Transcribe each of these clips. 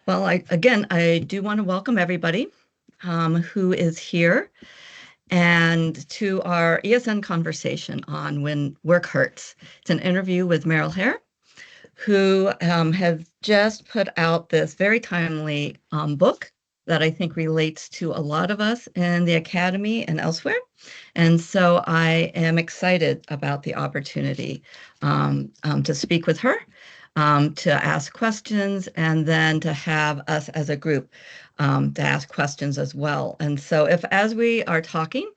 Well, I do want to welcome everybody who is here and to our ESN conversation on When Work Hurts. It's an interview with Meryl Herr, who has just put out this very timely book that I think relates to a lot of us in the academy and elsewhere. And so I am excited about the opportunity to speak with her, to ask questions, and then to have us as a group to ask questions as well. And so if as we are talking,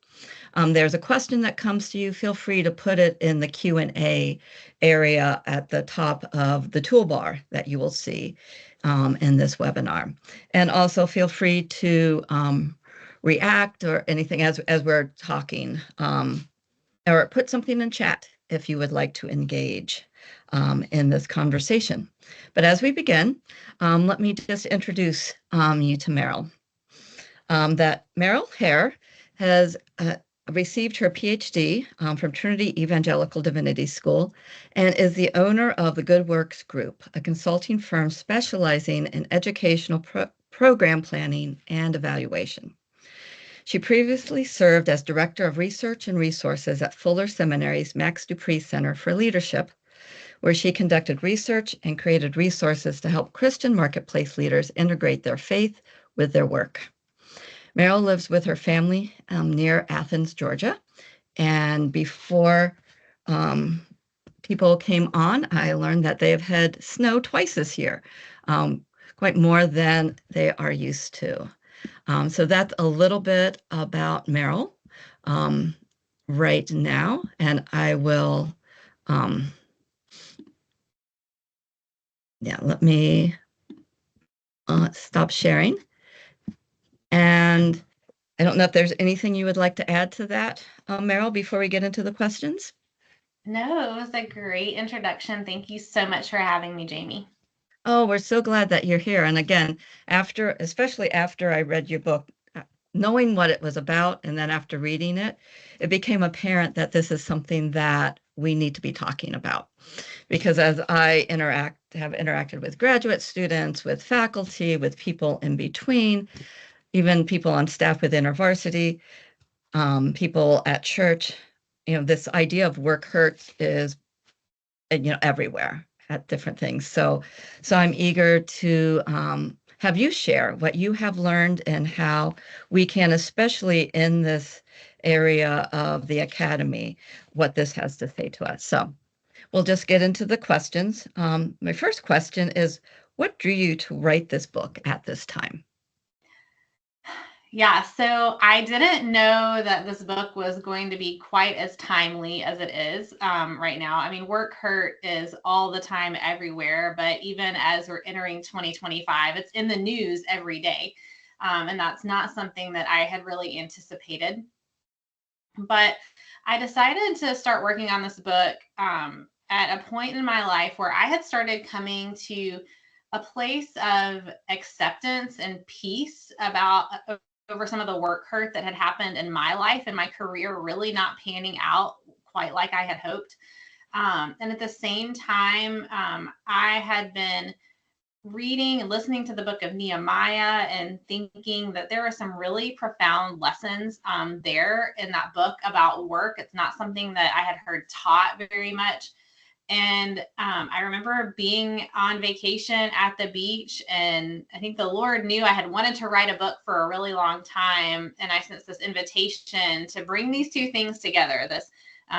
there's a question that comes to you, feel free to put it in the Q&A area at the top of the toolbar that you will see in this webinar. And also feel free to react or anything as we're talking, or put something in chat if you would like to engage in this conversation. But as we begin, let me just introduce you to Meryl. That Meryl Herr has received her PhD from Trinity Evangelical Divinity School and is the owner of the Good Works Group, a consulting firm specializing in educational program planning and evaluation. She previously served as Director of Research and Resources at Fuller Seminary's Max Dupree Center for Leadership, where she conducted research and created resources to help Christian marketplace leaders integrate their faith with their work. Meryl lives with her family near Athens, Georgia. And before people came on, I learned that they have had snow twice this year, quite more than they are used to. So that's a little bit about Meryl right now. And I will, let me stop sharing. And I don't know if there's anything you would like to add to that, Meryl, before we get into the questions. No, it was a great introduction. Thank you so much for having me, Jamie. Oh, we're so glad that you're here. And again, especially after I read your book, knowing what it was about, and then after reading it, it became apparent that this is something that we need to be talking about. Because as I have interacted with graduate students, with faculty, with people in between, even people on staff with InterVarsity, people at church, this idea of work hurts is, everywhere at different things. So I'm eager to have you share what you have learned and how we can, especially in this area of the academy, what this has to say to us. So we'll just get into the questions. My first question is, what drew you to write this book at this time? Yeah, so I didn't know that this book was going to be quite as timely as it is right now. I mean, work hurt is all the time everywhere, but even as we're entering 2025, it's in the news every day. And that's not something that I had really anticipated. But I decided to start working on this book at a point in my life where I had started coming to a place of acceptance and peace about over some of the work hurt that had happened in my life and my career really not panning out quite like I had hoped. And at the same time, I had been reading and listening to the book of Nehemiah and thinking that there are some really profound lessons there in that book about work. It's not something that I had heard taught very much. And I remember being on vacation at the beach, and I think the Lord knew I had wanted to write a book for a really long time. And I sensed this invitation to bring these two things together, this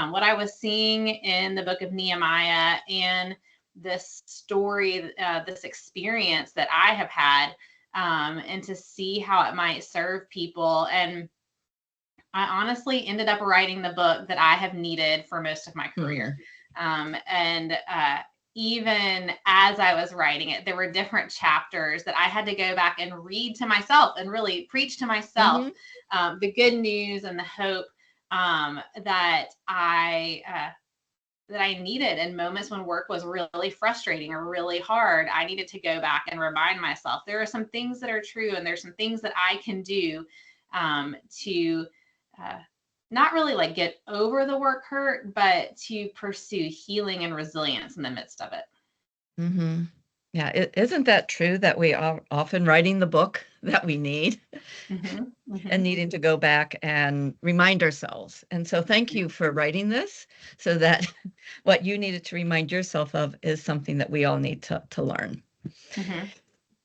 what I was seeing in the book of Nehemiah and this story, this experience that I have had, and to see how it might serve people. And I honestly ended up writing the book that I have needed for most of my career. Even as I was writing it, there were different chapters that I had to go back and read to myself and really preach to myself the good news and the hope that I needed in moments when work was really frustrating or really hard. I needed to go back and remind myself there are some things that are true, and there's some things that I can do to not really like get over the work hurt, but to pursue healing and resilience in the midst of it. Yeah, isn't that true that we are often writing the book that we need Mm-hmm. and Mm-hmm. needing to go back and remind ourselves? And so thank you for writing this so that what you needed to remind yourself of is something that we all need to learn. Mm-hmm.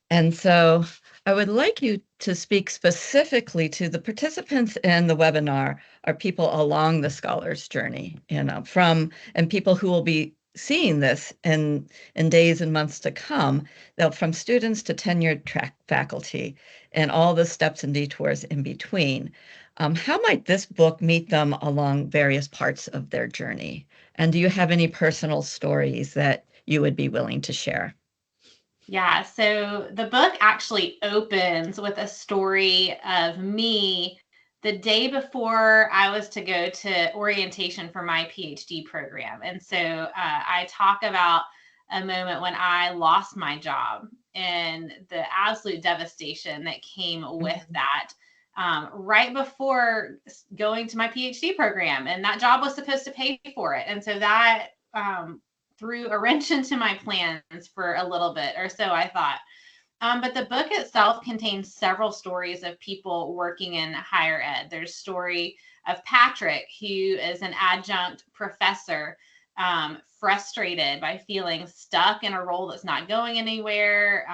And so I would like you to speak specifically to the participants in the webinar are people along the scholar's journey, and people who will be seeing this in days and months to come, they'll from students to tenured track faculty and all the steps and detours in between. How might this book meet them along various parts of their journey? And do you have any personal stories that you would be willing to share? Yeah, so the book actually opens with a story of me the day before I was to go to orientation for my PhD program. And so I talk about a moment when I lost my job and the absolute devastation that came with Mhm. that. Right before going to my PhD program, and that job was supposed to pay for it. And so that threw a wrench into my plans for a little bit, or so I thought. But the book itself contains several stories of people working in higher ed. There's a story of Patrick, who is an adjunct professor, frustrated by feeling stuck in a role that's not going anywhere,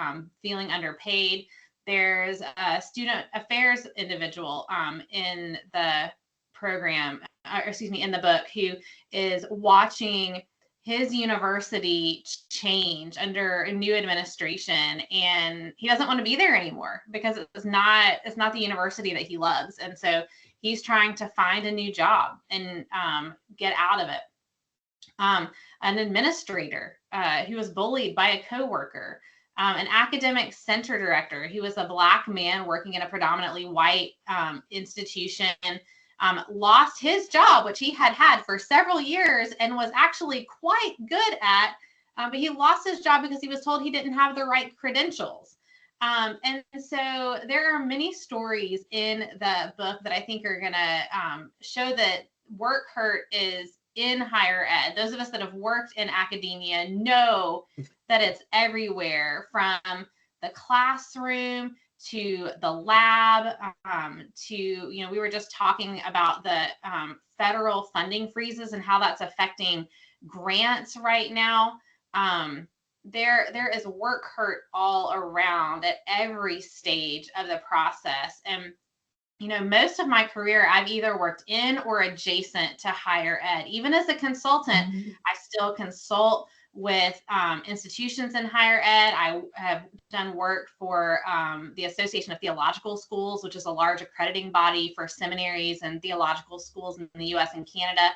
feeling underpaid. There's a student affairs individual in the program, in the book, who is watching his university change under a new administration, and he doesn't want to be there anymore because it's not the university that he loves, and so he's trying to find a new job and get out of it. An administrator who was bullied by a coworker, an academic center director who was a Black man working in a predominantly white institution, lost his job, which he had had for several years and was actually quite good at, but he lost his job because he was told he didn't have the right credentials. And so there are many stories in the book that I think are going to show that work hurt is in higher ed. Those of us that have worked in academia know that it's everywhere, from the classroom to the lab, to, we were just talking about the federal funding freezes and how that's affecting grants right now. There is work hurt all around at every stage of the process. And most of my career, I've either worked in or adjacent to higher ed. Even as a consultant, Mhm. I still consult with institutions in higher ed. I have done work for the Association of Theological Schools, which is a large accrediting body for seminaries and theological schools in the US and Canada.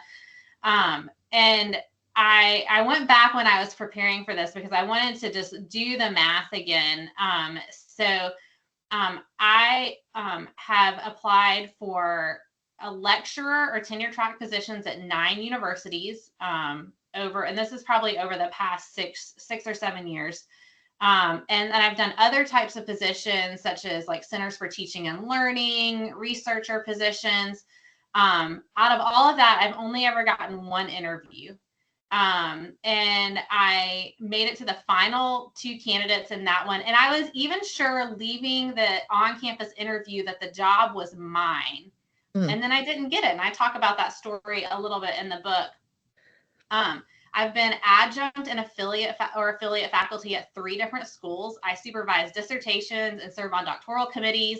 And I went back when I was preparing for this because I wanted to just do the math again. I have applied for a lecturer or tenure track positions at 9 universities and this is probably over the past six or 7 years. And I've done other types of positions, such as like Centers for Teaching and Learning, researcher positions. Out of all of that, I've only ever gotten one interview. And I made it to the final 2 candidates in that one. And I was even sure leaving the on-campus interview that the job was mine. Mm. And then I didn't get it. And I talk about that story a little bit in the book. I've been adjunct and affiliate faculty at 3 different schools. I supervise dissertations and serve on doctoral committees.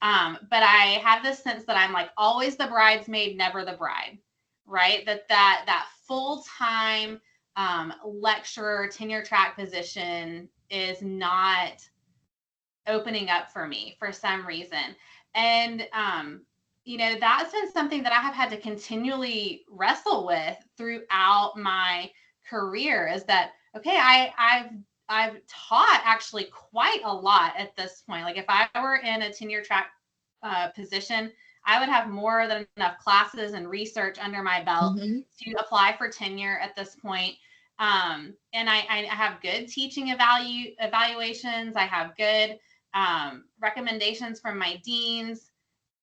But I have this sense that I'm like always the bridesmaid, never the bride, right? That full-time lecturer tenure track position is not opening up for me for some reason. And that's been something that I have had to continually wrestle with throughout my career, is that, okay, I've taught actually quite a lot at this point. Like if I were in a tenure track position, I would have more than enough classes and research under my belt Mhm. to apply for tenure at this point. And I have good teaching evaluations. I have good recommendations from my deans.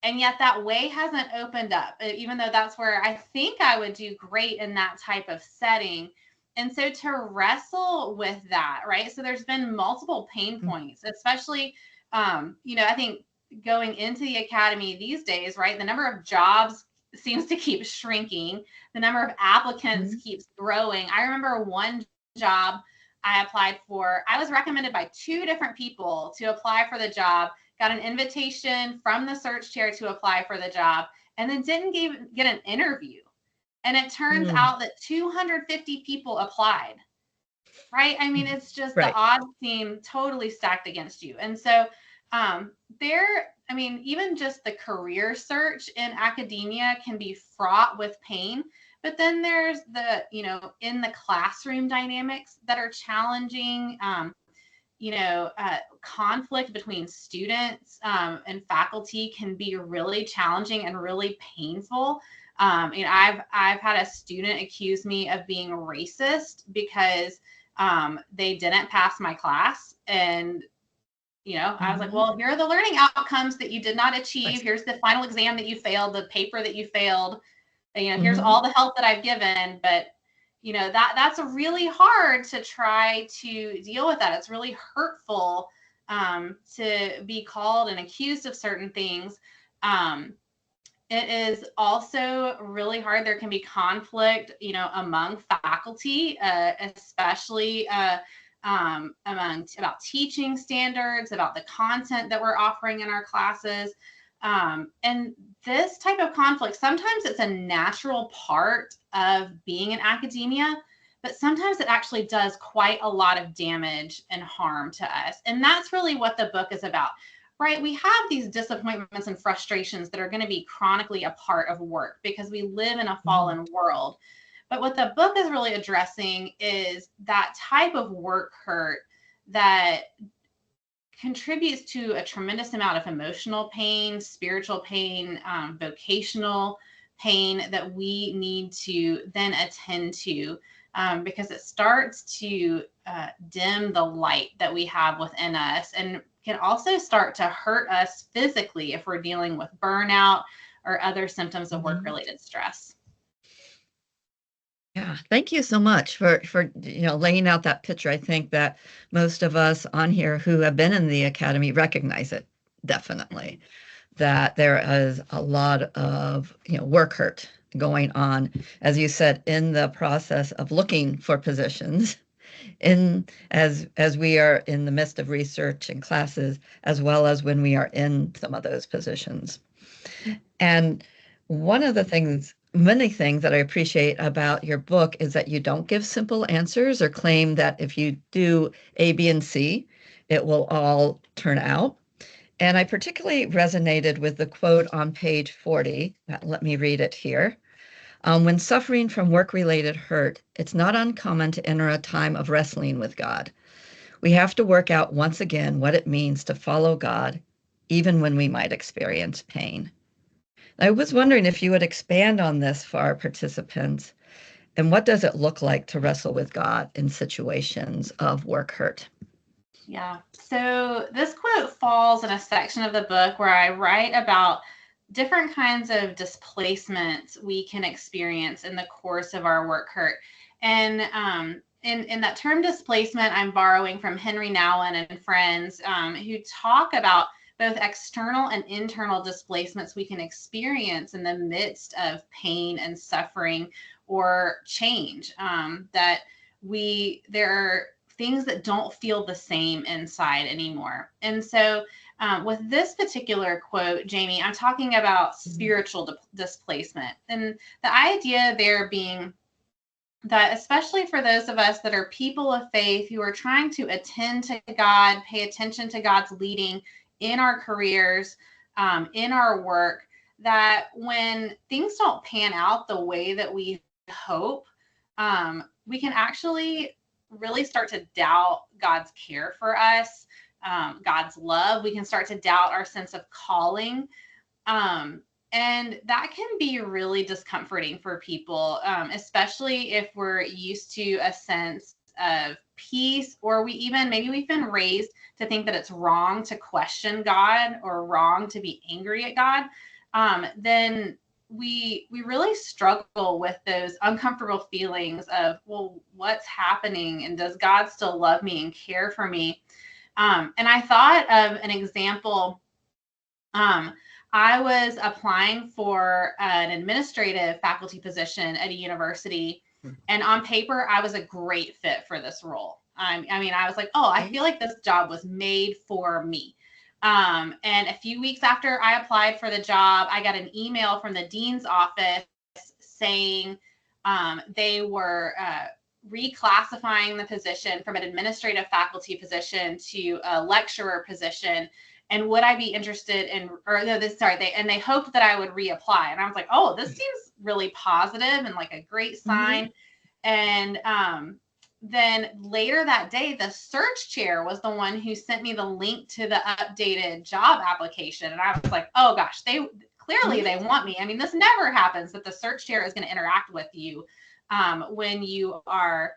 And yet that way hasn't opened up, even though that's where I think I would do great in that type of setting. And so to wrestle with that, right? So there's been multiple pain points, especially, I think going into the academy these days, right? The number of jobs seems to keep shrinking. The number of applicants keeps growing. I remember one job I applied for, I was recommended by 2 different people to apply for the job, got an invitation from the search chair to apply for the job, and then didn't get an interview. And it turns out that 250 people applied, right? I mean, it's just the odds seem totally stacked against you. And so even just the career search in academia can be fraught with pain. But then there's the, in the classroom dynamics that are challenging. Conflict between students and faculty can be really challenging and really painful. I've had a student accuse me of being racist because they didn't pass my class. And, I was like, well, here are the learning outcomes that you did not achieve. Here's the final exam that you failed, the paper that you failed. Here's all the help that I've given. But, that's really hard to try to deal with that. It's really hurtful to be called and accused of certain things. It is also really hard. There can be conflict, among faculty, especially about teaching standards, about the content that we're offering in our classes. And this type of conflict, sometimes it's a natural part of being in academia, but sometimes it actually does quite a lot of damage and harm to us. And that's really what the book is about, right? We have these disappointments and frustrations that are going to be chronically a part of work because we live in a fallen world. But what the book is really addressing is that type of work hurt that contributes to a tremendous amount of emotional pain, spiritual pain, vocational pain that we need to then attend to because it starts to dim the light that we have within us and can also start to hurt us physically if we're dealing with burnout or other symptoms of work-related stress. Yeah, thank you so much for laying out that picture. I think that most of us on here who have been in the academy recognize it, definitely, that there is a lot of work hurt going on, as you said, in the process of looking for positions, as we are in the midst of research and classes, as well as when we are in some of those positions. And one of the many things that I appreciate about your book is that you don't give simple answers or claim that if you do A, B, and C, it will all turn out. And I particularly resonated with the quote on page 40. Let me read it here. When suffering from work-related hurt, it's not uncommon to enter a time of wrestling with God. We have to work out once again what it means to follow God, even when we might experience pain. I was wondering if you would expand on this for our participants, and what does it look like to wrestle with God in situations of work hurt? Yeah. So this quote falls in a section of the book where I write about different kinds of displacements we can experience in the course of our work hurt. And in that term displacement, I'm borrowing from Henry Nouwen and friends who talk about both external and internal displacements we can experience in the midst of pain and suffering or change. There are things that don't feel the same inside anymore. And so with this particular quote, Jamie, I'm talking about spiritual displacement. And the idea there being that especially for those of us that are people of faith who are trying to attend to God, pay attention to God's leading in our careers, in our work, that when things don't pan out the way that we hope, we can actually really start to doubt God's care for us, God's love. We can start to doubt our sense of calling. And that can be really discomforting for people, especially if we're used to a sense of peace, or maybe we've been raised to think that it's wrong to question God or wrong to be angry at God. Then we really struggle with those uncomfortable feelings of, well, what's happening, and does God still love me and care for me? And I thought of an example. I was applying for an administrative faculty position at a university, and on paper, I was a great fit for this role. I mean, I was like, oh, I feel like this job was made for me. And a few weeks after I applied for the job, I got an email from the dean's office saying they were reclassifying the position from an administrative faculty position to a lecturer position. And would I be interested in, or no, they hoped that I would reapply. And I was like, oh, this seems really positive and like a great sign. And then later that day, the search chair was the one who sent me the link to the updated job application. And I was like, oh gosh, they clearly they want me. I mean, this never happens that the search chair is going to interact with you when you are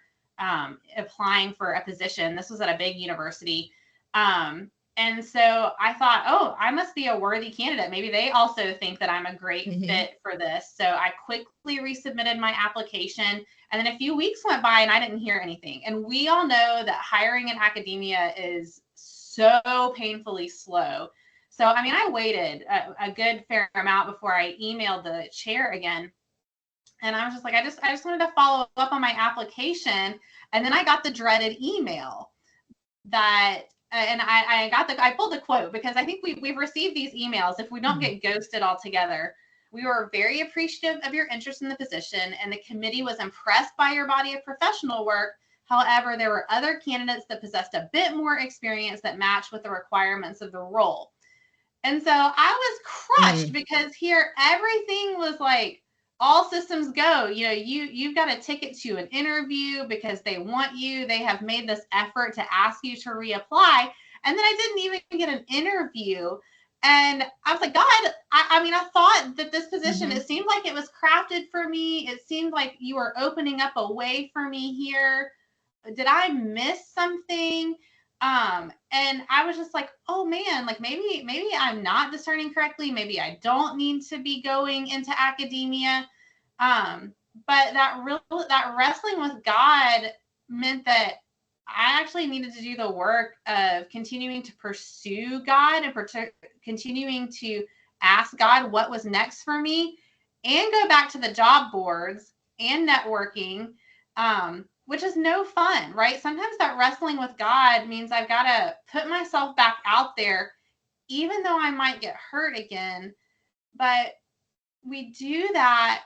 applying for a position. This was at a big university. And so I thought, oh, I must be a worthy candidate. Maybe they also think that I'm a great fit for this. So I quickly resubmitted my application. And then a few weeks went by and I didn't hear anything. And we all know that hiring in academia is so painfully slow. So, I mean, I waited a good fair amount before I emailed the chair again. And I was just like, I just wanted to follow up on my application. And then I got the dreaded email that, and I pulled the quote because I think we've received these emails. If we don't get ghosted altogether, we were very appreciative of your interest in the position, and the committee was impressed by your body of professional work. However, there were other candidates that possessed a bit more experience that matched with the requirements of the role. And so I was crushed because here everything was like all systems go. You know, you've got a ticket to an interview because they want you. They have made this effort to ask you to reapply. And then I didn't even get an interview. And I was like, God, I mean, I thought that this position, it seemed like it was crafted for me. It seemed like you were opening up a way for me here. Did I miss something? And I was just like, oh man, like maybe I'm not discerning correctly. Maybe I don't need to be going into academia. But that wrestling with God meant that I actually needed to do the work of continuing to pursue God and continuing to ask God what was next for me, and go back to the job boards and networking, which is no fun, right? Sometimes that wrestling with God means I've got to put myself back out there, even though I might get hurt again. But we do that.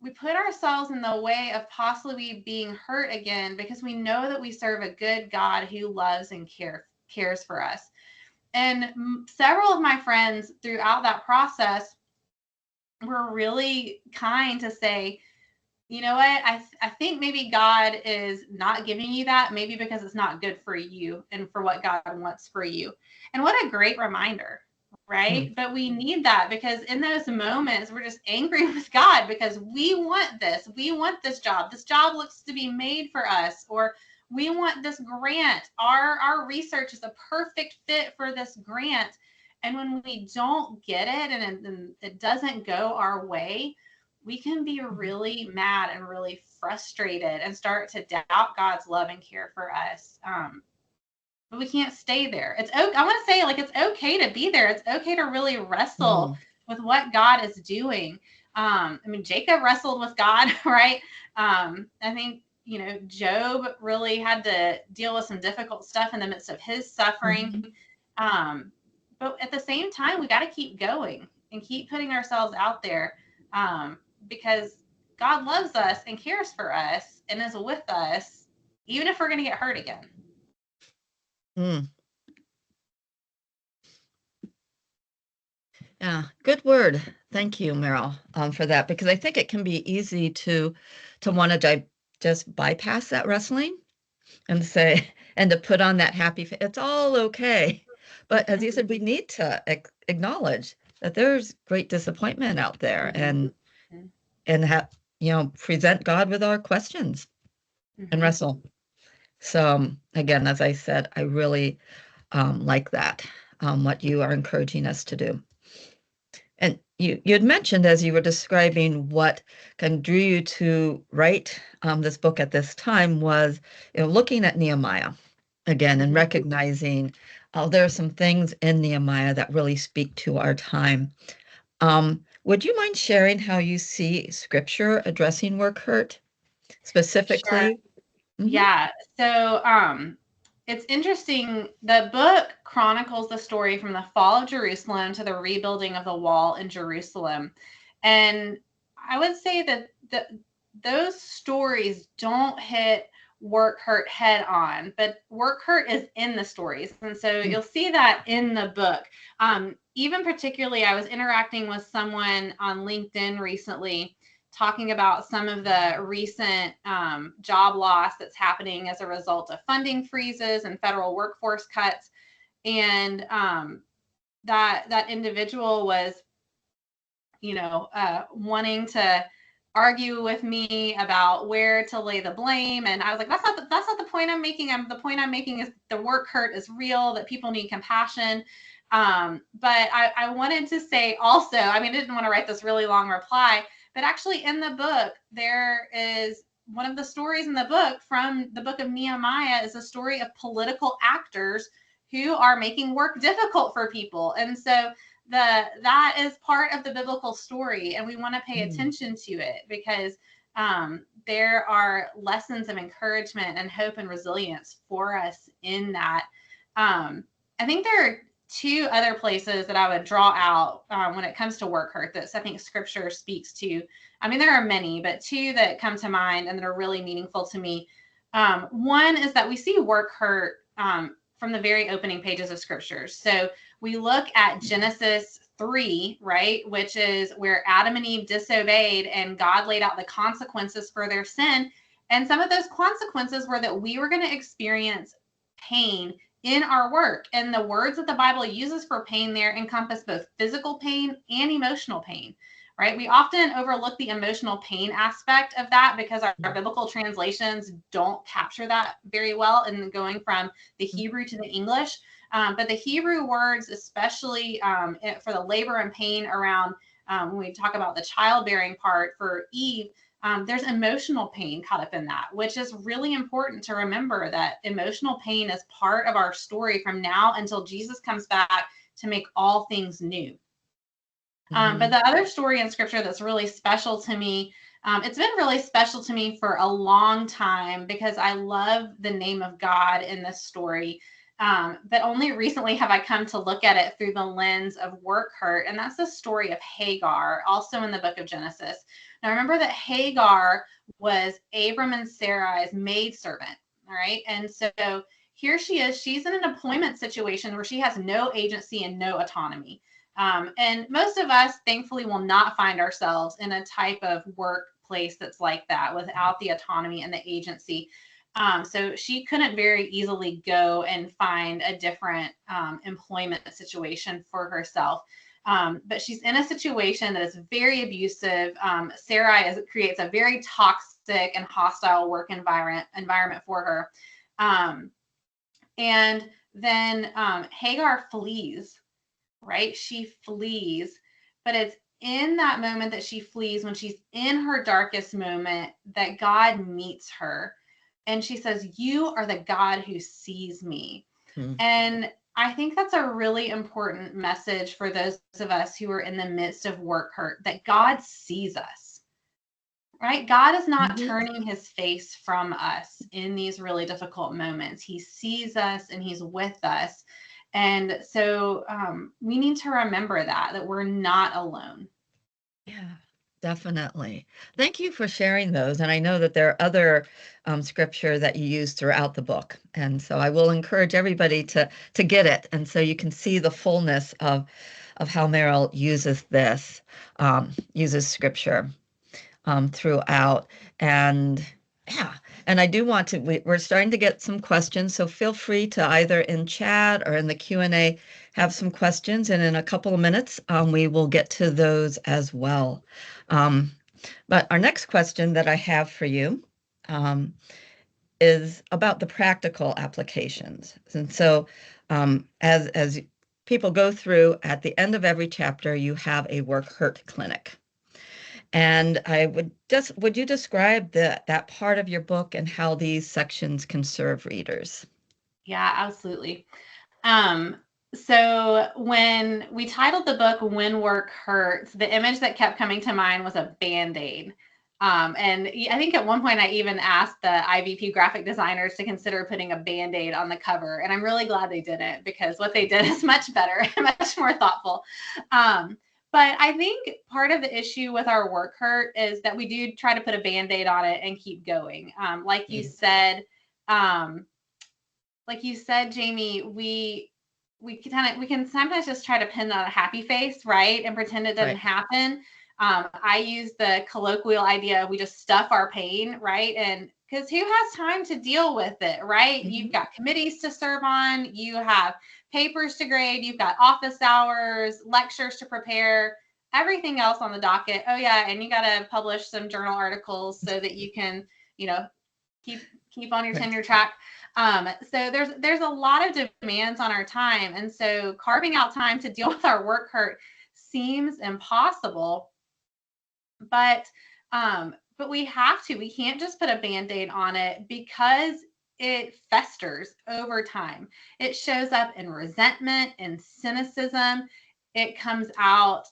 We put ourselves in the way of possibly being hurt again because we know that we serve a good God who loves and cares for us. And several of my friends throughout that process were really kind to say, you know what, I think maybe God is not giving you that, maybe because it's not good for you and for what God wants for you. And what a great reminder, right? But we need that because in those moments, we're just angry with God because we want this. We want this job. This job looks to be made for us, or we want this grant. Our research is a perfect fit for this grant. And when we don't get it and it doesn't go our way, we can be really mad and really frustrated and start to doubt God's love and care for us. But we can't stay there. It's okay. I want to say, like, it's okay to be there. It's okay to really wrestle with what God is doing. I mean, Jacob wrestled with God, right? I think, you know, Job really had to deal with some difficult stuff in the midst of his suffering. But at the same time, we got to keep going and keep putting ourselves out there. Because God loves us and cares for us and is with us, even if we're going to get hurt again. Yeah, good word. Thank you, Meryl, for that, because I think it can be easy to want to just bypass that wrestling and say, and to put on that happy face. It's all okay. But as you said, we need to acknowledge that there's great disappointment out there, and have, you know, present God with our questions and wrestle. So again, as I said, I really like that, what you are encouraging us to do. And you had mentioned as you were describing what kind of drew you to write this book at this time was, looking at Nehemiah again and recognizing there are some things in Nehemiah that really speak to our time. Would you mind sharing how you see Scripture addressing work hurt Sure. specifically? Mm-hmm. Yeah. So it's interesting. The book chronicles the story from the fall of Jerusalem to the rebuilding of the wall in Jerusalem. And I would say that those stories don't hit work hurt head on, but work hurt is in the stories. And so you'll see that in the book. Even particularly, I was interacting with someone on LinkedIn recently talking about some of the recent job loss that's happening as a result of funding freezes and federal workforce cuts. And that individual was, wanting to argue with me about where to lay the blame, and I was like, that's not the point I'm making. The point I'm making is the work hurt is real, that people need compassion. But I wanted to say also, I didn't want to write this really long reply, but actually in the book, there is one of the stories in the book from the book of Nehemiah is a story of political actors who are making work difficult for people. And so that is part of the biblical story, and we want to pay attention to it because there are lessons of encouragement and hope and resilience for us in that. I think there are two other places that I would draw out when it comes to work hurt that I think Scripture speaks to. There are many, but two that come to mind and that are really meaningful to me. One is that we see work hurt from the very opening pages of Scripture. So we look at Genesis 3, right, which is where Adam and Eve disobeyed and God laid out the consequences for their sin. And some of those consequences were that we were going to experience pain in our work. And the words that the Bible uses for pain there encompass both physical pain and emotional pain, right? We often overlook the emotional pain aspect of that because our biblical translations don't capture that very well in going from the Hebrew to the English. But the Hebrew words, especially for the labor and pain around when we talk about the childbearing part for Eve, there's emotional pain caught up in that, which is really important to remember that emotional pain is part of our story from now until Jesus comes back to make all things new. But the other story in Scripture that's really special to me, it's been really special to me for a long time because I love the name of God in this story. But only recently have I come to look at it through the lens of work hurt. And that's the story of Hagar, also in the book of Genesis. Now, remember that Hagar was Abram and Sarai's maidservant. All right. And so here she is. She's in an employment situation where she has no agency and no autonomy. And most of us, thankfully, will not find ourselves in a type of workplace that's like that without the autonomy and the agency. So she couldn't very easily go and find a different employment situation for herself. But she's in a situation that is very abusive. Sarai creates a very toxic and hostile work environment for her. And then Hagar flees, right? She flees, but it's in that moment that she flees, when she's in her darkest moment, that God meets her. And she says, "You are the God who sees me." And I think that's a really important message for those of us who are in the midst of work hurt, that God sees us, right? God is not turning his face from us in these really difficult moments. He sees us and he's with us. And so we need to remember that we're not alone. Yeah, definitely. Thank you for sharing those. And I know that there are other scripture that you use throughout the book. And so I will encourage everybody to get it. And so you can see the fullness of how Meryl uses this, uses scripture throughout. And yeah, and I do want to, we're starting to get some questions, so feel free to either in chat or in the Q&A have some questions, and in a couple of minutes we will get to those as well. But our next question that I have for you is about the practical applications. And so as people go through, at the end of every chapter, you have a work hurt clinic. And would you describe that part of your book and how these sections can serve readers? Yeah, absolutely. So when we titled the book When Work Hurts, the image that kept coming to mind was a Band-Aid. And I think at one point I even asked the IVP graphic designers to consider putting a Band-Aid on the cover. And I'm really glad they didn't, because what they did is much better and much more thoughtful. But I think part of the issue with our work hurt is that we do try to put a Band-Aid on it and keep going. Like you said, Jamie, we can sometimes just try to pin on a happy face, right, and pretend it doesn't happen. I use the colloquial idea, we just stuff our pain, right? And because who has time to deal with it, right? Mm-hmm. You've got committees to serve on, you have papers to grade, you've got office hours, lectures to prepare, everything else on the docket. Oh yeah, and you got to publish some journal articles so that you can, keep on your tenure track. So there's a lot of demands on our time. And so carving out time to deal with our work hurt seems impossible. But we have to. We can't just put a Band-Aid on it, because it festers over time. It shows up in resentment and cynicism. It comes out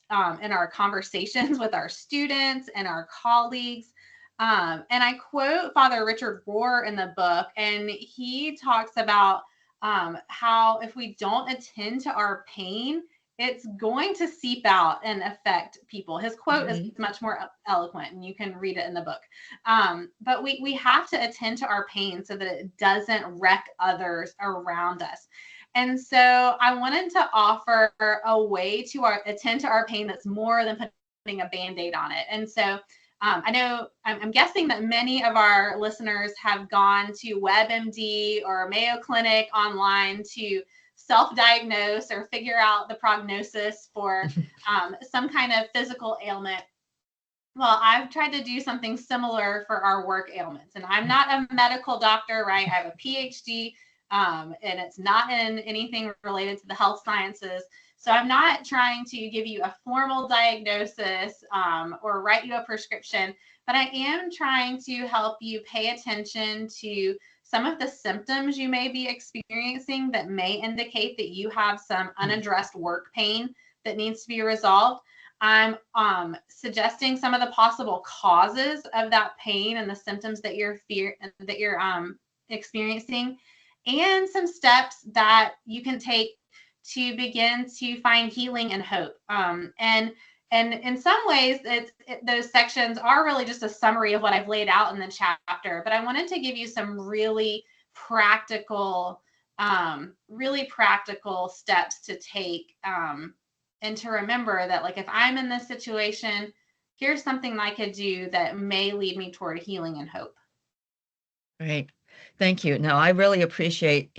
in our conversations with our students and our colleagues. And I quote Father Richard Rohr in the book, and he talks about how if we don't attend to our pain, it's going to seep out and affect people. His quote is much more eloquent, and you can read it in the book. But we have to attend to our pain so that it doesn't wreck others around us. And so I wanted to offer a way to attend to our pain that's more than putting a Band-Aid on it. And so I know I'm guessing that many of our listeners have gone to WebMD or Mayo Clinic online to self-diagnose or figure out the prognosis for some kind of physical ailment. Well, I've tried to do something similar for our work ailments. And I'm not a medical doctor, right? I have a PhD, and it's not in anything related to the health sciences. So I'm not trying to give you a formal diagnosis or write you a prescription, but I am trying to help you pay attention to some of the symptoms you may be experiencing that may indicate that you have some unaddressed work pain that needs to be resolved. I'm suggesting some of the possible causes of that pain and the symptoms that you're experiencing, and some steps that you can take to begin to find healing and hope. And in some ways, those sections are really just a summary of what I've laid out in the chapter. But I wanted to give you some really practical steps to take, and to remember that, like, if I'm in this situation, here's something I could do that may lead me toward healing and hope. Great. Thank you. No, I really appreciate,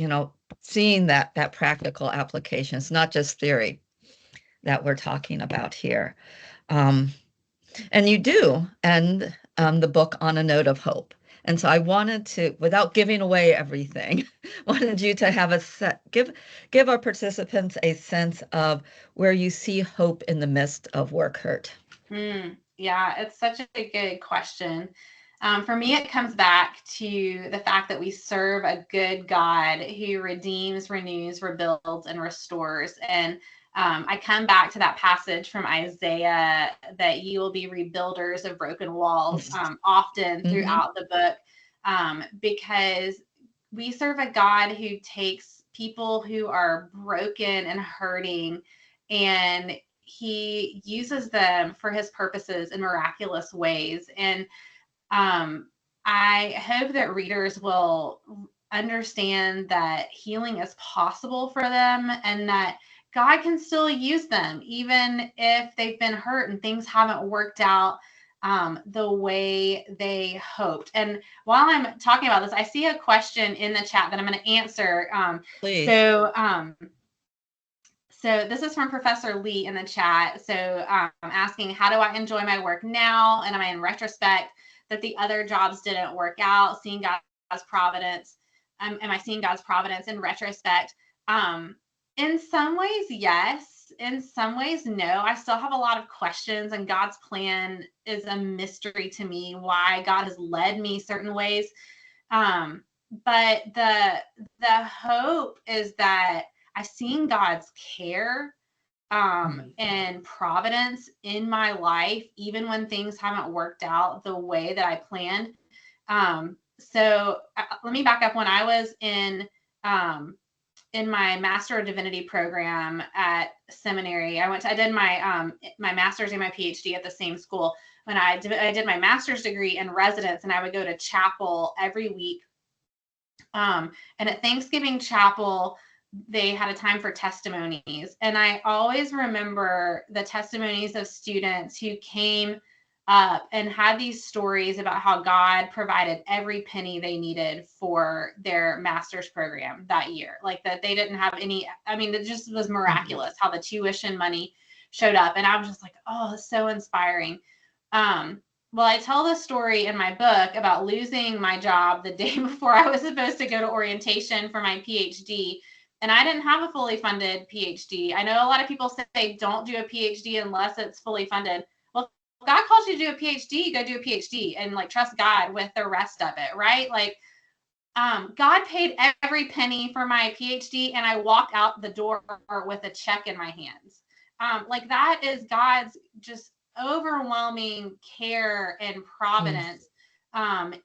seeing that practical application. It's not just theory that we're talking about here. And you do end the book on a note of hope. And so I wanted to, without giving away everything, wanted you to have give our participants a sense of where you see hope in the midst of work hurt. Yeah, it's such a good question. For me, it comes back to the fact that we serve a good God who redeems, renews, rebuilds, and restores. And I come back to that passage from Isaiah that you will be rebuilders of broken walls often throughout the book, because we serve a God who takes people who are broken and hurting, and he uses them for his purposes in miraculous ways. And I hope that readers will understand that healing is possible for them, and that God can still use them, even if they've been hurt and things haven't worked out the way they hoped. And while I'm talking about this, I see a question in the chat that I'm going to answer. Please. So this is from Professor Lee in the chat. So asking, how do I enjoy my work now? And am I in retrospect that the other jobs didn't work out, seeing God's providence? Am I seeing God's providence in retrospect? In some ways, yes. In some ways, no. I still have a lot of questions, and God's plan is a mystery to me, why God has led me certain ways. But the hope is that I've seen God's care and providence in my life, even when things haven't worked out the way that I planned. Let me back up. When I was in my Master of Divinity program at seminary, I did my my master's and my PhD at the same school. When I did my master's degree in residence, and I would go to chapel every week. And at Thanksgiving chapel, they had a time for testimonies. And I always remember the testimonies of students who came up and had these stories about how God provided every penny they needed for their master's program that year. Like that they didn't have any, I mean, it just was miraculous how the tuition money showed up. And I was just like, oh, it's so inspiring. Well, I tell this story in my book about losing my job the day before I was supposed to go to orientation for my PhD. And I didn't have a fully funded PhD. I know a lot of people say don't do a PhD unless it's fully funded. Well, if God calls you to do a PhD, go do a PhD and like trust God with the rest of it, right? Like, God paid every penny for my PhD, and I walked out the door with a check in my hands. Like that is God's just overwhelming care and providence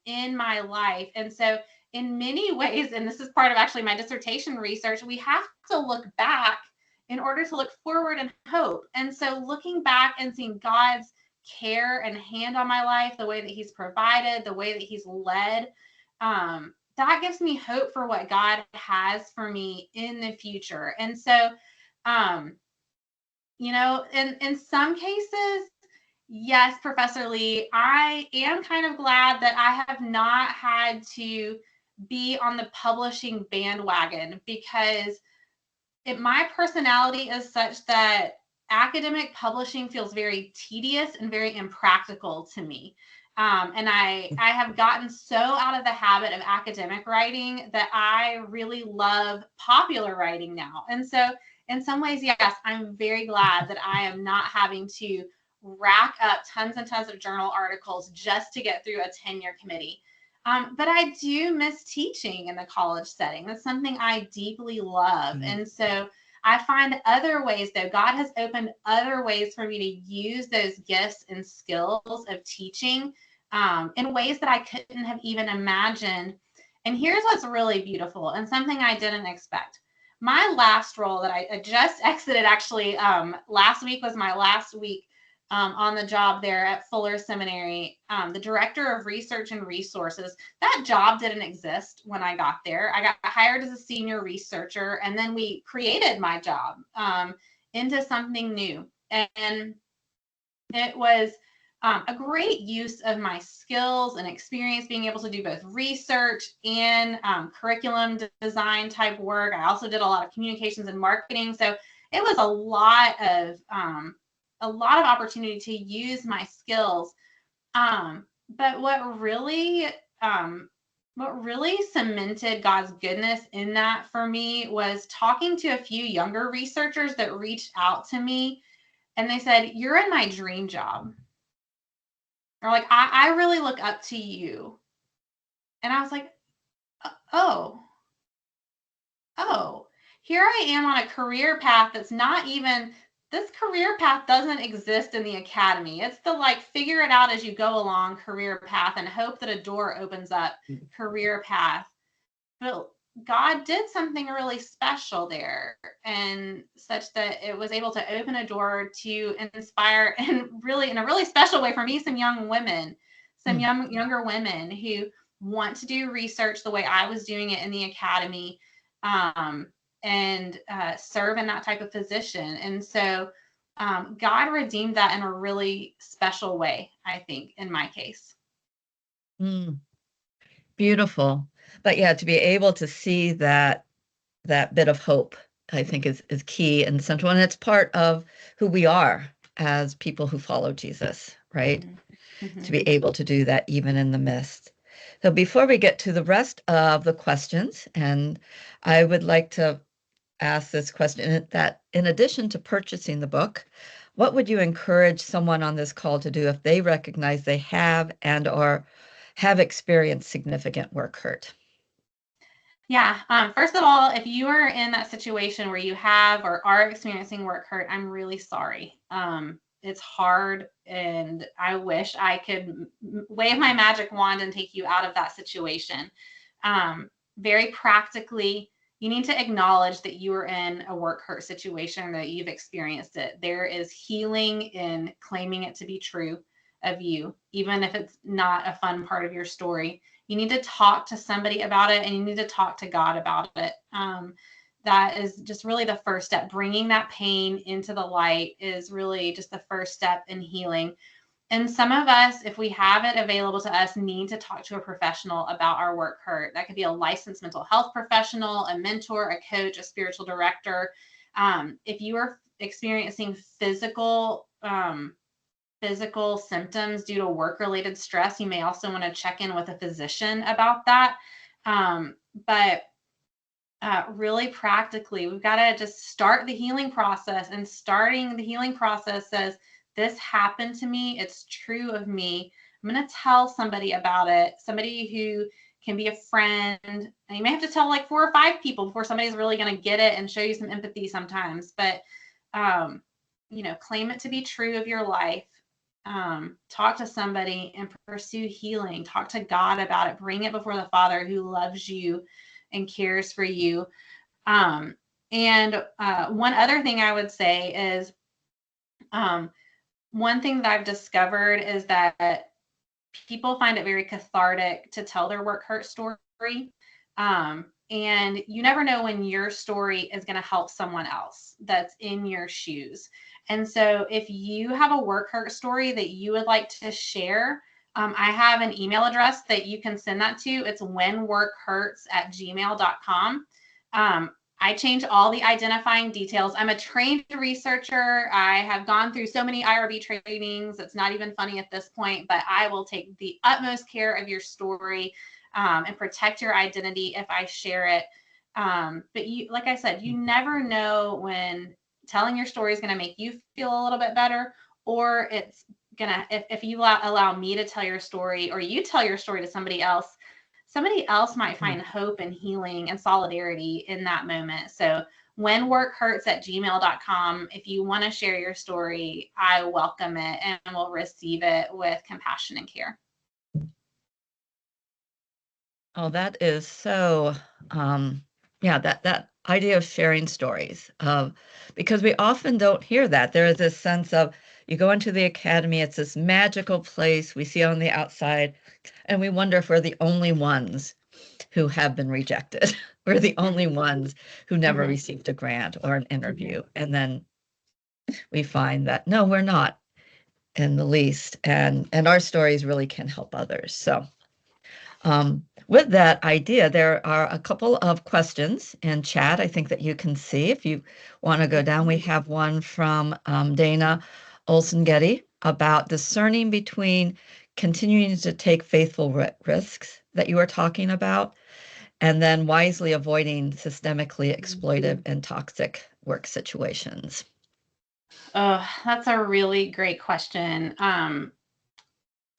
in my life. And so in many ways, and this is part of actually my dissertation research, we have to look back in order to look forward and hope. And so looking back and seeing God's care and hand on my life, the way that he's provided, the way that he's led, that gives me hope for what God has for me in the future. And so, in some cases, yes, Professor Lee, I am kind of glad that I have not had to be on the publishing bandwagon, because my personality is such that academic publishing feels very tedious and very impractical to me. And I have gotten so out of the habit of academic writing that I really love popular writing now. And so in some ways, yes, I'm very glad that I am not having to rack up tons and tons of journal articles just to get through a tenure committee. But I do miss teaching in the college setting. That's something I deeply love. And so I find other ways, though. God has opened other ways for me to use those gifts and skills of teaching in ways that I couldn't have even imagined. And here's what's really beautiful and something I didn't expect. My last role that I just exited, actually, last week was my last week on the job there at Fuller Seminary, the director of research and resources. That job didn't exist when I got there. I got hired as a senior researcher, and then we created my job into something new. And it was a great use of my skills and experience, being able to do both research and curriculum design type work. I also did a lot of communications and marketing. So it was a lot of opportunity to use my skills. But what really cemented God's goodness in that for me was talking to a few younger researchers that reached out to me, and they said, "You're in my dream job." Or like, I really look up to you. And I was like, oh, here I am on a career path that's not even, this career path doesn't exist in the academy. It's the like figure it out as you go along career path and hope that a door opens up career path. But God did something really special there, and such that it was able to open a door to inspire, and really in a really special way for me, some young women, younger women who want to do research the way I was doing it in the academy, and serve in that type of position. And so God redeemed that in a really special way, I think, in my case. Beautiful. But yeah, to be able to see that bit of hope, I think is key and central. And it's part of who we are as people who follow Jesus, right? To be able to do that even in the midst. So before we get to the rest of the questions, and I would like to ask this question that in addition to purchasing the book, what would you encourage someone on this call to do if they recognize they have and or have experienced significant work hurt? Yeah. First of all, if you are in that situation where you have or are experiencing work hurt, I'm really sorry. It's hard, and I wish I could wave my magic wand and take you out of that situation. Very practically, you need to acknowledge that you are in a work hurt situation, that you've experienced it. There is healing in claiming it to be true of you, even if it's not a fun part of your story. You need to talk to somebody about it, and you need to talk to God about it. That is just really the first step. Bringing that pain into the light is really just the first step in healing. And some of us, if we have it available to us, need to talk to a professional about our work hurt. That could be a licensed mental health professional, a mentor, a coach, a spiritual director. If you are experiencing physical symptoms due to work-related stress, you may also want to check in with a physician about that. But really practically, we've got to just start the healing process. And starting the healing process says, this happened to me. It's true of me. I'm going to tell somebody about it, somebody who can be a friend. And you may have to tell like 4 or 5 people before somebody's really going to get it and show you some empathy sometimes. But, claim it to be true of your life. Talk to somebody and pursue healing. Talk to God about it. Bring it before the Father who loves you and cares for you. And one other thing I would say is, one thing that I've discovered is that people find it very cathartic to tell their work hurt story. And you never know when your story is going to help someone else that's in your shoes. And so if you have a work hurt story that you would like to share, I have an email address that you can send that to. It's whenworkhurts@gmail.com. I change all the identifying details. I'm a trained researcher. I have gone through so many IRB trainings. It's not even funny at this point, but I will take the utmost care of your story and protect your identity if I share it. But you, like I said, you never know when telling your story is going to make you feel a little bit better, or it's gonna, if you allow me to tell your story, or you tell your story to somebody else might find hope and healing and solidarity in that moment. So whenworkhurts@gmail.com, if you want to share your story, I welcome it and will receive it with compassion and care. Oh, that is so, that idea of sharing stories, because we often don't hear that. There is this sense of you go into the academy, it's this magical place we see on the outside, and we wonder if we're the only ones who have been rejected. We're the only ones who never received a grant or an interview. And then we find that, no, we're not in the least. And our stories really can help others. So with that idea, there are a couple of questions in chat, I think, that you can see. If you want to go down, we have one from Dana Olsen-Getty about discerning between continuing to take faithful risks that you were talking about, and then wisely avoiding systemically exploitive and toxic work situations. Oh, that's a really great question.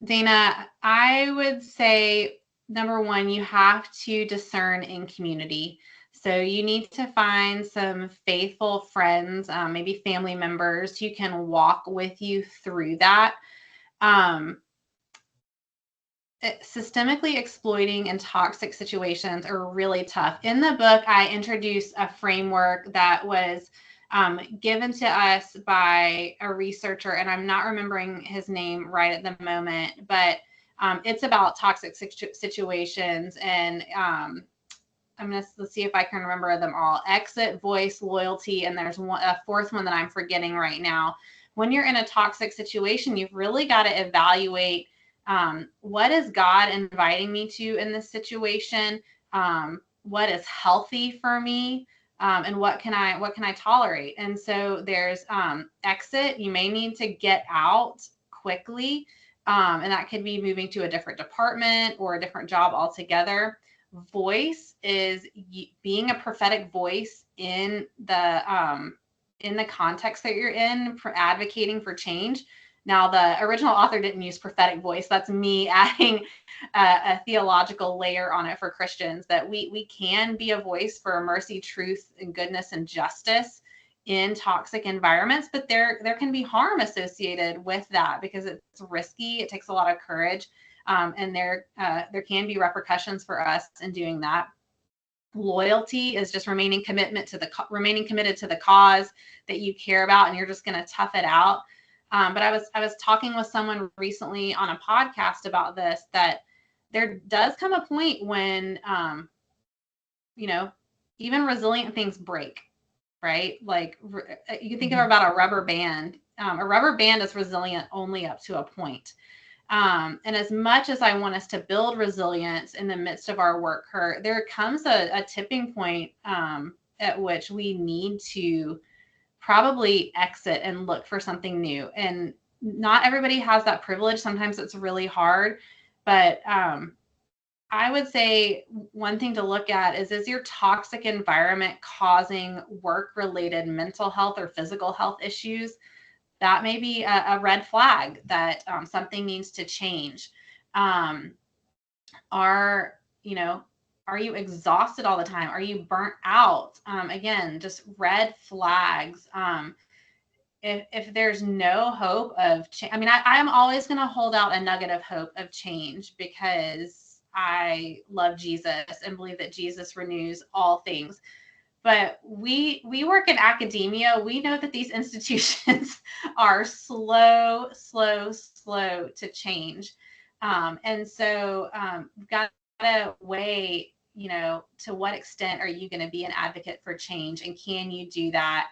Dana, I would say, number one, you have to discern in community. So you need to find some faithful friends, maybe family members who can walk with you through that. Systemically exploiting and toxic situations are really tough. In the book, I introduced a framework that was given to us by a researcher, and I'm not remembering his name right at the moment, but it's about toxic situations. And let's see if I can remember them all. Exit, voice, loyalty, and there's a fourth one that I'm forgetting right now. When you're in a toxic situation, you've really got to evaluate what is God inviting me to in this situation? What is healthy for me? And what can I tolerate? And so there's exit. You may need to get out quickly. And that could be moving to a different department or a different job altogether. Voice is being a prophetic voice in the context that you're in for advocating for change. Now, the original author didn't use prophetic voice. That's me adding a theological layer on it for Christians, that we can be a voice for mercy, truth, and goodness and justice in toxic environments, but there can be harm associated with that because it's risky. It takes a lot of courage, and there can be repercussions for us in doing that. Loyalty is just remaining committed to the cause that you care about, and you're just going to tough it out. But I was talking with someone recently on a podcast about this, that there does come a point when, even resilient things break, right? Like you can think about a rubber band. A rubber band is resilient only up to a point. And as much as I want us to build resilience in the midst of our work hurt, there comes a tipping point at which we need to probably exit and look for something new. And not everybody has that privilege. Sometimes it's really hard, but I would say one thing to look at is your toxic environment causing work-related mental health or physical health issues? That may be a red flag that something needs to change. Are you exhausted all the time? Are you burnt out? Again, just red flags. If there's no hope of change, I mean, I am always going to hold out a nugget of hope of change because I love Jesus and believe that Jesus renews all things. But we work in academia. We know that these institutions are slow to change. And so we've got to weigh, to what extent are you going to be an advocate for change? And can you do that?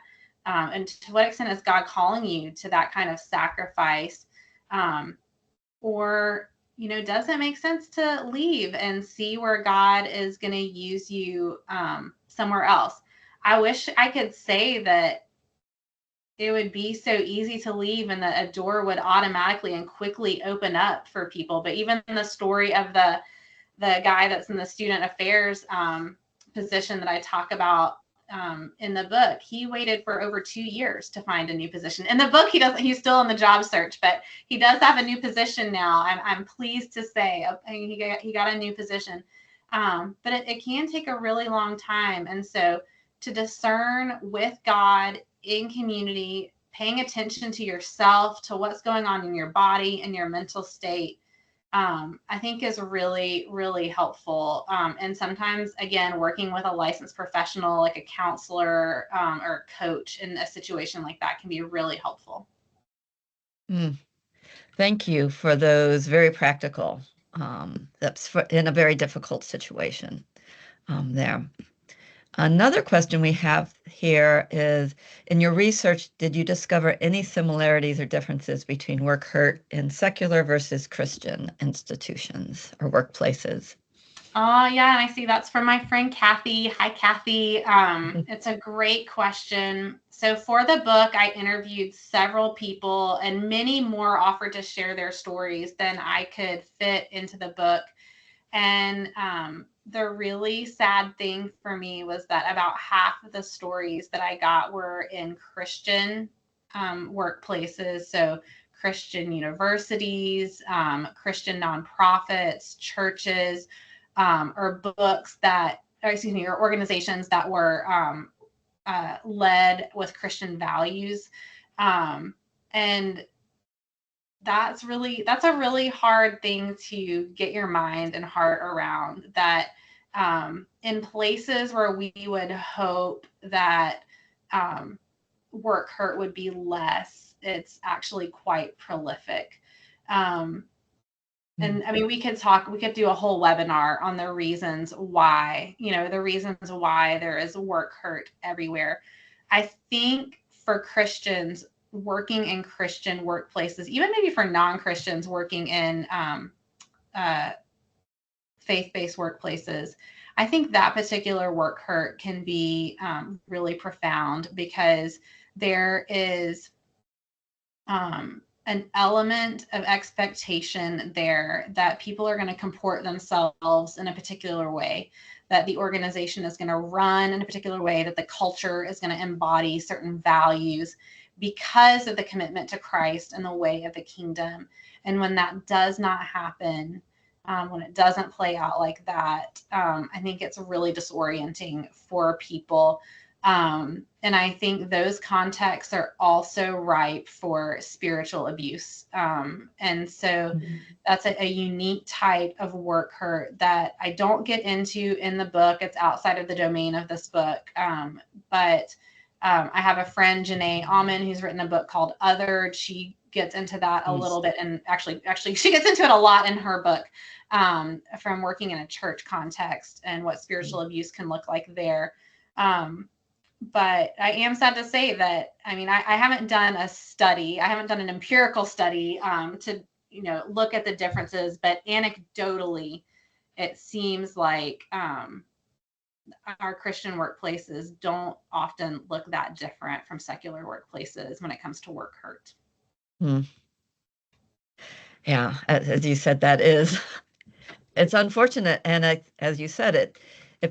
And to what extent is God calling you to that kind of sacrifice? Or does it make sense to leave and see where God is going to use you somewhere else? I wish I could say that it would be so easy to leave and that a door would automatically and quickly open up for people. But even the story of the guy that's in the student affairs position that I talk about in the book, he waited for over 2 years to find a new position. In the book, he's still in the job search, but he does have a new position now. I'm pleased to say he got a new position. But it can take a really long time. And so to discern with God in community, paying attention to yourself, to what's going on in your body and your mental state, I think is really, really helpful. And sometimes, again, working with a licensed professional like a counselor or a coach in a situation like that can be really helpful. Thank you for those very practical tips in a very difficult situation there. Another question we have here is, in your research, did you discover any similarities or differences between work hurt in secular versus Christian institutions or workplaces? Oh, yeah, and I see that's from my friend Kathy. Hi, Kathy. It's a great question. So for the book, I interviewed several people, and many more offered to share their stories than I could fit into the book. And the really sad thing for me was that about half of the stories that I got were in Christian workplaces. So Christian universities, Christian nonprofits, churches, or or organizations that were led with Christian values. And that's a really hard thing to get your mind and heart around, that in places where we would hope that work hurt would be less, it's actually quite prolific. And I mean, we could do a whole webinar on the reasons why, there is work hurt everywhere. I think for Christians working in Christian workplaces, even maybe for non-Christians working in faith-based workplaces, I think that particular work hurt can be really profound, because there is an element of expectation there that people are going to comport themselves in a particular way, that the organization is going to run in a particular way, that the culture is going to embody certain values because of the commitment to Christ and the way of the kingdom. And when that does not happen, when it doesn't play out like that, I think it's really disorienting for people. And I think those contexts are also ripe for spiritual abuse. And so that's a unique type of work hurt that I don't get into in the book. It's outside of the domain of this book. But I have a friend, Janae Alman, who's written a book called Othered. She gets into that a little bit, and actually she gets into it a lot in her book, from working in a church context and what spiritual abuse can look like there. But I am sad to say that, I mean, I haven't done a study. I haven't done an empirical study to, look at the differences, but anecdotally, it seems like our Christian workplaces don't often look that different from secular workplaces when it comes to work hurt. Yeah, as you said, it's unfortunate. And as you said, it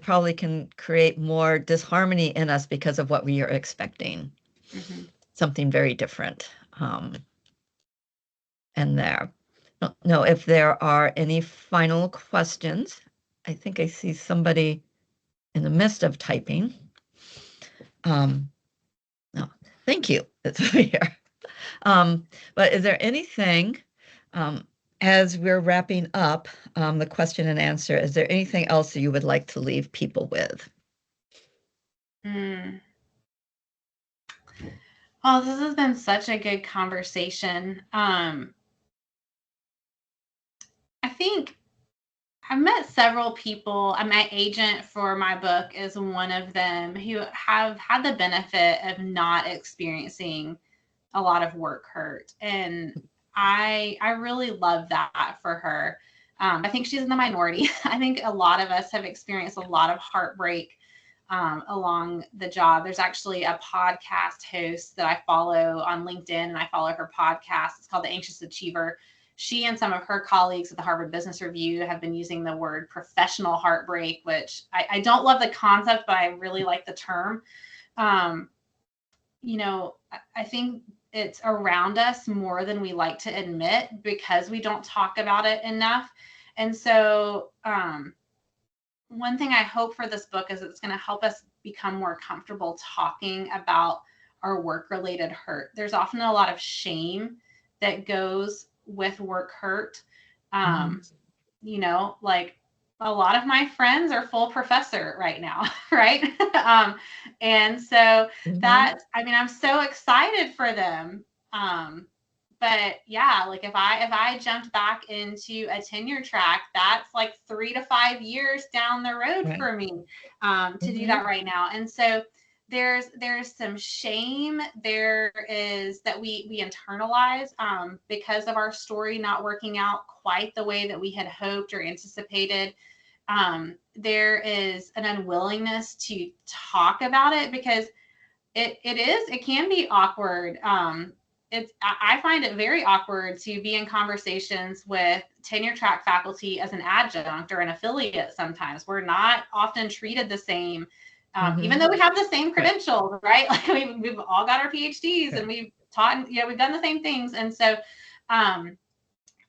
probably can create more disharmony in us because of what we are expecting. Something very different. And there. No, if there are any final questions, I think I see somebody in the midst of typing. No, thank you. It's over here. But is there anything, as we're wrapping up the question and answer, is there anything else that you would like to leave people with? Oh, this has been such a good conversation. I think I've met several people. My agent for my book is one of them, who have had the benefit of not experiencing a lot of work hurt. And I really love that for her. I think she's in the minority. I think a lot of us have experienced a lot of heartbreak along the job. There's actually a podcast host that I follow on LinkedIn, and I follow her podcast. It's called The Anxious Achiever. She and some of her colleagues at the Harvard Business Review have been using the word professional heartbreak, which I don't love the concept, but I really like the term. I think it's around us more than we like to admit because we don't talk about it enough. And so one thing I hope for this book is it's going to help us become more comfortable talking about our work-related hurt. There's often a lot of shame that goes with work hurt. Like a lot of my friends are full professor right now, right? And so that, I'm so excited for them. But yeah, like if I jumped back into a tenure track, that's like 3 to 5 years down the road for me to do that right now. And so there's some shame there is that we internalize because of our story not working out quite the way that we had hoped or anticipated. There is an unwillingness to talk about it because it can be awkward. I find it very awkward to be in conversations with tenure track faculty as an adjunct or an affiliate. Sometimes we're not often treated the same, even though we have the same credentials, right? Like we've all got our PhDs and we've taught, we've done the same things. And so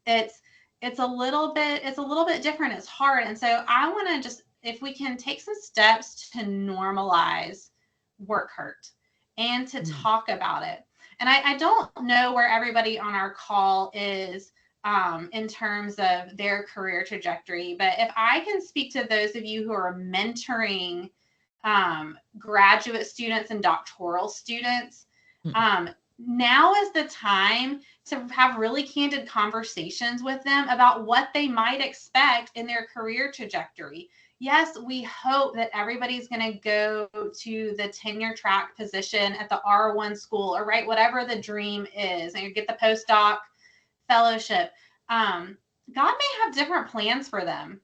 it's a little bit different. It's hard. And so I want to just, if we can take some steps to normalize work hurt and to talk about it. And I don't know where everybody on our call is in terms of their career trajectory, but if I can speak to those of you who are mentoring graduate students and doctoral students, now is the time to have really candid conversations with them about what they might expect in their career trajectory. Yes, we hope that everybody's going to go to the tenure track position at the R1 school or right, whatever the dream is, and you get the postdoc fellowship. God may have different plans for them,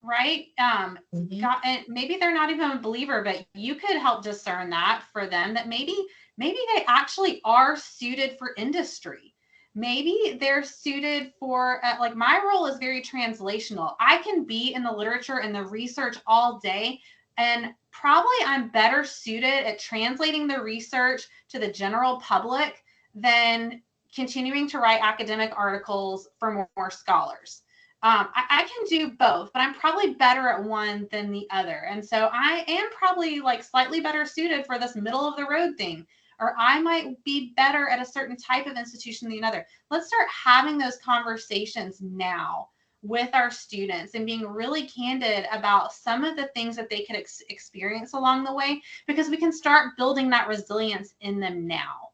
right? God, and maybe they're not even a believer, but you could help discern that for them, that maybe they actually are suited for industry. Maybe they're suited for, like my role is very translational. I can be in the literature and the research all day, and probably I'm better suited at translating the research to the general public than continuing to write academic articles for more scholars. I can do both, but I'm probably better at one than the other. And so I am probably like slightly better suited for this middle of the road thing, or I might be better at a certain type of institution than another. Let's start having those conversations now with our students and being really candid about some of the things that they could experience along the way, because we can start building that resilience in them now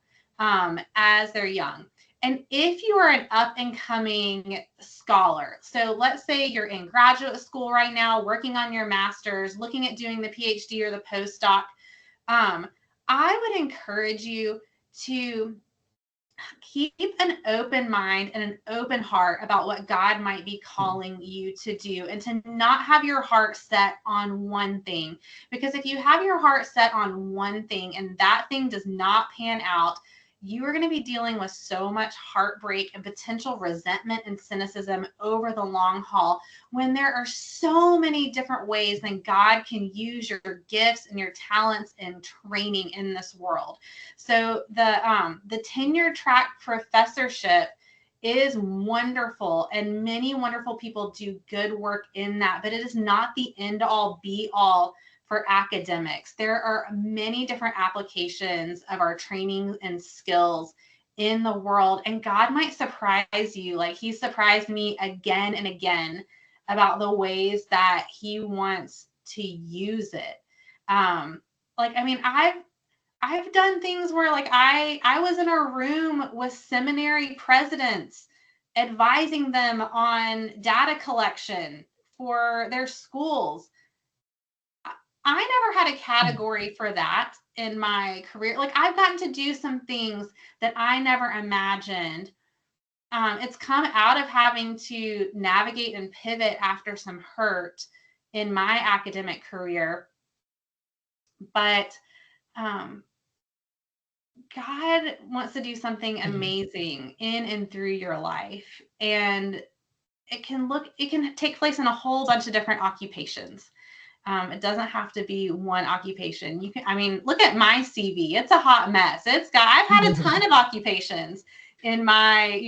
as they're young. And if you are an up and coming scholar, so let's say you're in graduate school right now, working on your master's, looking at doing the PhD or the postdoc, I would encourage you to keep an open mind and an open heart about what God might be calling you to do, and to not have your heart set on one thing. Because if you have your heart set on one thing and that thing does not pan out, you are going to be dealing with so much heartbreak and potential resentment and cynicism over the long haul, when there are so many different ways that God can use your gifts and your talents and training in this world. So the tenure track professorship is wonderful, and many wonderful people do good work in that, but it is not the end all be all for academics. There are many different applications of our training and skills in the world, and God might surprise you like he surprised me again and again about the ways that he wants to use it. I've done things where like I was in a room with seminary presidents advising them on data collection for their schools. I never had a category for that in my career. Like I've gotten to do some things that I never imagined. It's come out of having to navigate and pivot after some hurt in my academic career. But God wants to do something amazing in and through your life. And it can take place in a whole bunch of different occupations. It doesn't have to be one occupation. Look at my CV. It's a hot mess. I've had a ton of occupations in my,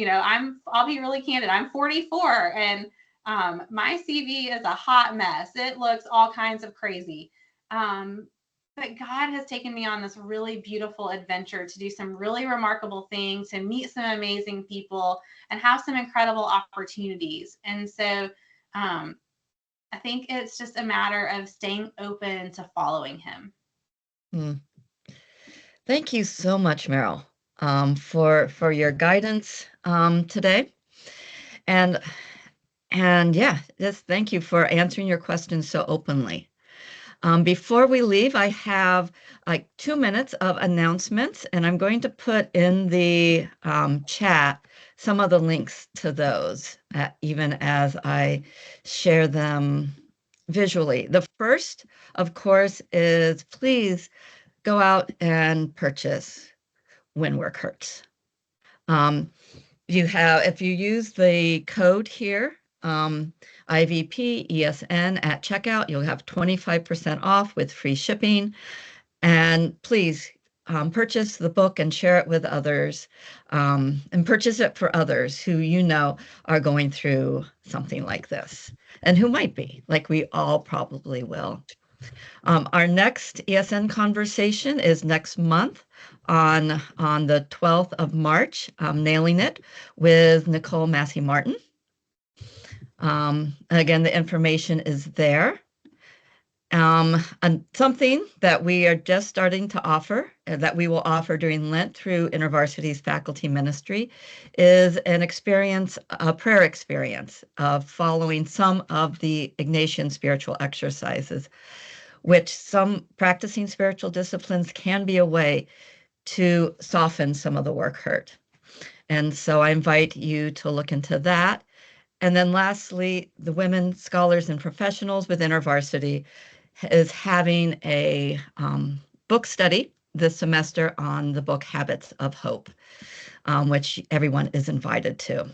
I'll be really candid. I'm 44 and my CV is a hot mess. It looks all kinds of crazy. But God has taken me on this really beautiful adventure to do some really remarkable things, to meet some amazing people and have some incredible opportunities. And so, I think it's just a matter of staying open to following him. Thank you so much, Meryl, for your guidance today. And yeah, just thank you for answering your questions so openly. Before we leave, I have like 2 minutes of announcements, and I'm going to put in the chat some of the links to those, even as I share them visually. The first, of course, is please go out and purchase When Work Hurts. If you use the code here, IVP ESN at checkout, you'll have 25% off with free shipping. And please purchase the book and share it with others, and purchase it for others who are going through something like this, and who might be, like we all probably will. Our next ESN conversation is next month on the 12th of March, Nailing It with Nicole Massey Martin. Again, the information is there. And something that we are just starting to offer, that we will offer during Lent through InterVarsity's faculty ministry, is a prayer experience of following some of the Ignatian spiritual exercises, which some practicing spiritual disciplines can be a way to soften some of the work hurt. And so I invite you to look into that. And then lastly, the Women Scholars and Professionals with InterVarsity is having a book study this semester on the book Habits of Hope, which everyone is invited to.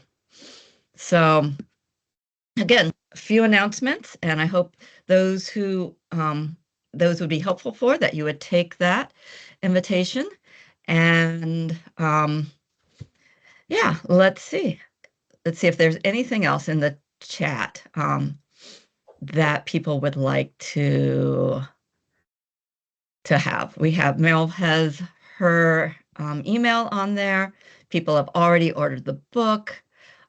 So again, a few announcements, and I hope those would be helpful for that you would take that invitation. And yeah, let's see if there's anything else in the chat that people would like to have. We have Meryl has her email on there. People have already ordered the book.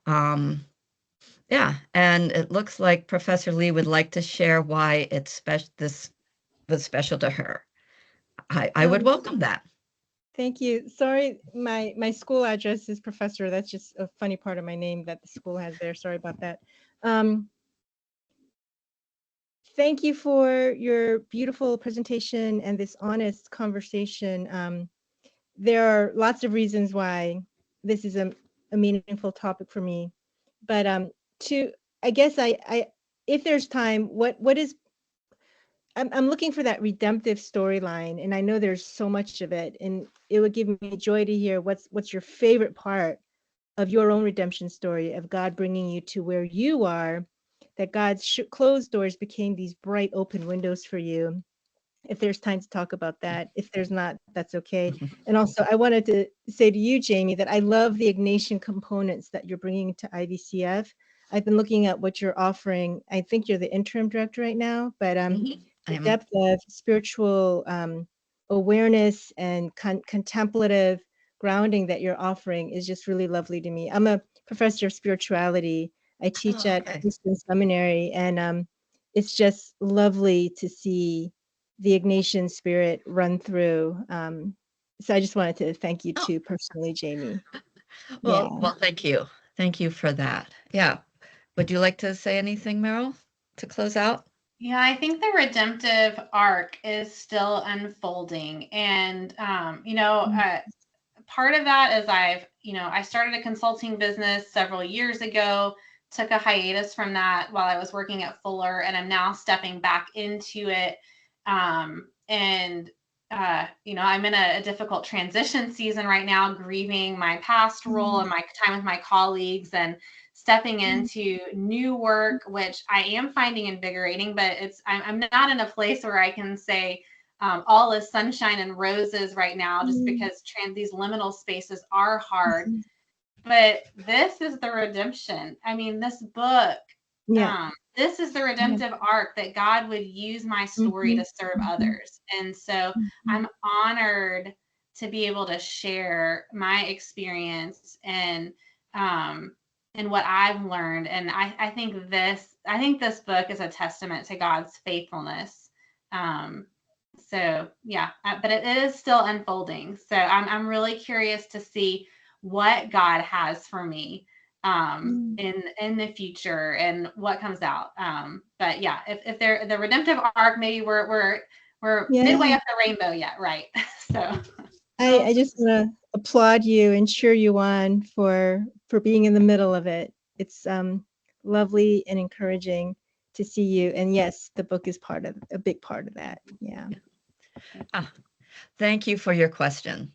Yeah, and it looks like Professor Lee would like to share why this was special to her. I would welcome that. Thank you. Sorry, my school address is Professor. That's just a funny part of my name that the school has there. Sorry about that. Thank you for your beautiful presentation and this honest conversation. There are lots of reasons why this is a meaningful topic for me, but I guess if there's time, I'm looking for that redemptive storyline, and I know there's so much of it, and it would give me joy to hear what's your favorite part of your own redemption story of God bringing you to where you are, that God's closed doors became these bright open windows for you. If there's time to talk about that, if there's not, that's okay. And also, I wanted to say to you, Jamie, that I love the Ignatian components that you're bringing to IVCF. I've been looking at what you're offering. I think you're the interim director right now, but the depth of spiritual awareness and contemplative grounding that you're offering is just really lovely to me. I'm a professor of spirituality. I teach at Eastern Seminary, and it's just lovely to see the Ignatian spirit run through. So I just wanted to thank you too, personally, Jamie. Well, thank you. Thank you for that. Yeah. Would you like to say anything, Meryl, to close out? Yeah, I think the redemptive arc is still unfolding. And, part of that is I started a consulting business several years ago, took a hiatus from that while I was working at Fuller, and I'm now stepping back into it. I'm in a difficult transition season right now, grieving my past role and my time with my colleagues, and stepping into new work, which I am finding invigorating, but I'm not in a place where I can say all is sunshine and roses right now, just because these liminal spaces are hard. But this is the redemption. I mean, this book, this is the redemptive arc that God would use my story to serve others. And so I'm honored to be able to share my experience and what I've learned. And I think this book is a testament to God's faithfulness. So yeah, but it is still unfolding. So I'm really curious to see what God has for me in the future and what comes out. But yeah, if they're the redemptive arc, maybe we're midway up the rainbow yet, right? So I just want to applaud you and cheer you on for being in the middle of it. It's lovely and encouraging to see you. And yes, the book is a big part of that. Yeah. Thank you for your question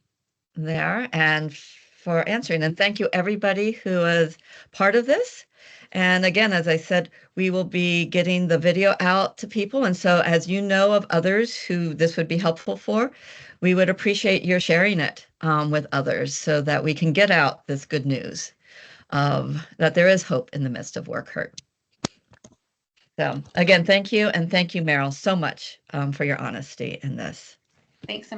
there and for answering. And thank you everybody who is part of this. And again, as I said, we will be getting the video out to people. And so as you know of others who this would be helpful for, we would appreciate your sharing it with others so that we can get out this good news of that there is hope in the midst of work hurt. So again, thank you. And thank you, Meryl, so much for your honesty in this. Thanks so much.